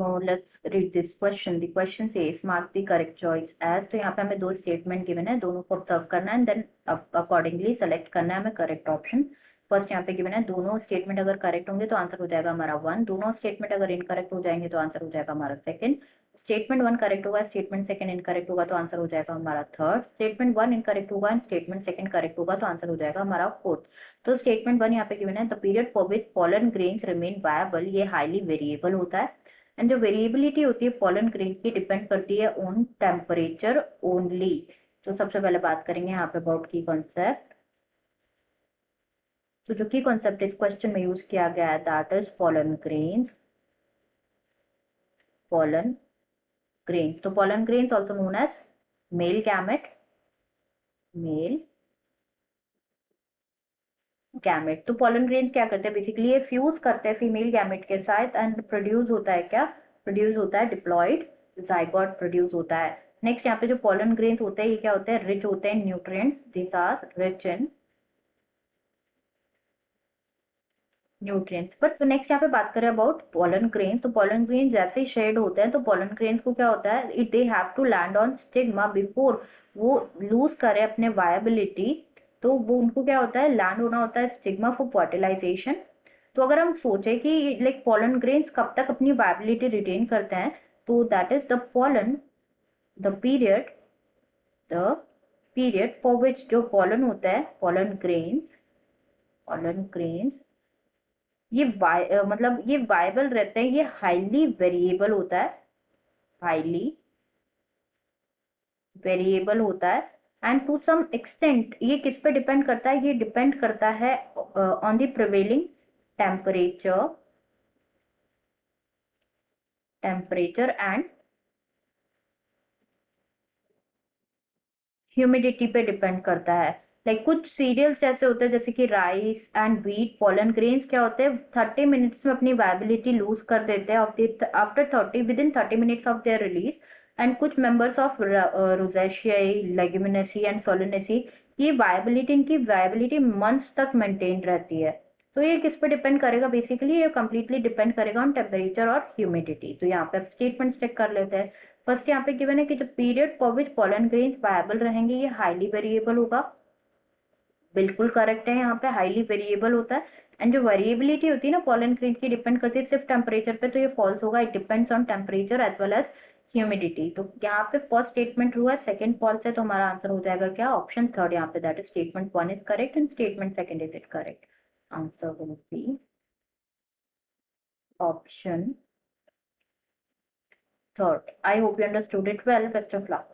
So let's read this question. The question says mark the correct choice as. तो यहाँ पे हमें दो स्टेटमेंट गिवन है, दोनों को ऑब्जर्व करना है एंड देन अकॉर्डिंगली सेलेक्ट करना है हमें करेक्ट ऑप्शन। फर्स्ट यहाँ पे गिवन है दोनों स्टेटमेंट अगर करेक्ट होंगे तो आंसर हो जाएगा हमारा 1, दोनों स्टेटमेंट अगर इनकरेक्ट हो जाएंगे तो आंसर हो जाएगा हमारा सेकंड। स्टेटमेंट 1 करेक्ट होगा, स्टेटमेंट सेकंड इनकरेक्ट होगा तो आंसर हो जाएगा हमारा थर्ड। स्टेटमेंट 1 इनकरेक्ट होगा एंड स्टेटमेंट सेकंड करेक्ट होगा तो आंसर हो जाएगा हमारा फोर्थ। तो स्टेटमेंट 1 यहाँ पे गिवन है the period for which pollen grains remain viable, ये हाईली वेरिएबल होता है एंड जो वेरिएबिलिटी होती है पॉलन ग्रेन की डिपेंड करती है ऑन टेम्परेचर ओनली। तो सबसे पहले बात करेंगे यहाँ पे अबाउट की कॉन्सेप्ट। तो जो की कॉन्सेप्ट इस क्वेश्चन में यूज किया गया है that is pollen grains. Pollen grains, तो pollen grains also known as male gamete, male gamete. तो पॉलन ग्रेन्स क्या करते हैं बेसिकली, ये फ्यूज करते हैं फीमेल गैमेट के साथ एंड प्रोड्यूस होता है क्या, प्रोड्यूस होता है डिप्लॉइड जाइगोट प्रोड्यूस होता है। नेक्स्ट यहाँ पे जो पॉलन ग्रेन्स होते हैं ये क्या होते हैं, रिच होते हैं nutrients, this are rich in nutrients. But next यहाँ पे बात करें अबाउट पॉलन ग्रेन्स, तो पॉलन ग्रेन्स जैसे ही शेड होते हैं तो पॉलन ग्रेन्स को क्या होता है, it they have to land on stigma before वो लूज करे अपने वायबिलिटी। तो वो उनको क्या होता है, लैंड होना होता है स्टिग्मा फॉर फर्टिलाइजेशन। तो अगर हम सोचे कि लाइक पॉलन ग्रेन्स कब तक अपनी वायबिलिटी रिटेन करते हैं, तो that is the pollen, the the period for which जो पॉलन होता है पॉलन ग्रेन्स, पॉलन ग्रेन्स ये मतलब ये वायबल रहते हैं, ये हाईली वेरिएबल होता है, हाईली वेरिएबल होता है एंड टू सम एक्सटेंट ये किस पे डिपेंड करता है, ये डिपेंड करता है on the prevailing temperature, temperature and humidity पे डिपेंड करता है। लाइक कुछ सीरियल्स ऐसे होते हैं जैसे कि rice and wheat, pollen grains क्या होते हैं 30 मिनट्स में अपनी वायबिलिटी लूज कर देते हैं after 30 within 30 minutes of their release. And कुछ members of Rosaceae, Leguminosae and Solanaceae की वायबिलिटी, इनकी वायबिलिटी मंथ्स तक मेंटेन रहती है। तो ये किस पे डिपेंड करेगा बेसिकली, ये कंप्लीटली डिपेंड करेगा ऑन टेम्परेचर और ह्यूमिडिटी। तो यहाँ पे स्टेटमेंट चेक कर लेते हैं। फर्स्ट यहाँ पे गिवन है कि जो period for which pollen grains viable रहेंगे ये हाईली वेरिएबल होगा, बिल्कुल करेक्ट है, यहाँ पे हाईली वेरिएबल होता है। एंड जो वेरिएबिलिटी होती है ना पॉलन ग्रेन की डिपेंड करती है सिर्फ टेम्परेचर पे, तो ये फॉल्स होगा, it depends on temperature as well as humidity. तो यहाँ पे फर्स्ट स्टेटमेंट हुआ, सेकंड फॉल्स है, तो हमारा आंसर हो जाएगा क्या, ऑप्शन थर्ड यहाँ पे, that is statement 1 is correct and statement second is it correct. Answer will be option third. I hope you understood it well. Best of luck.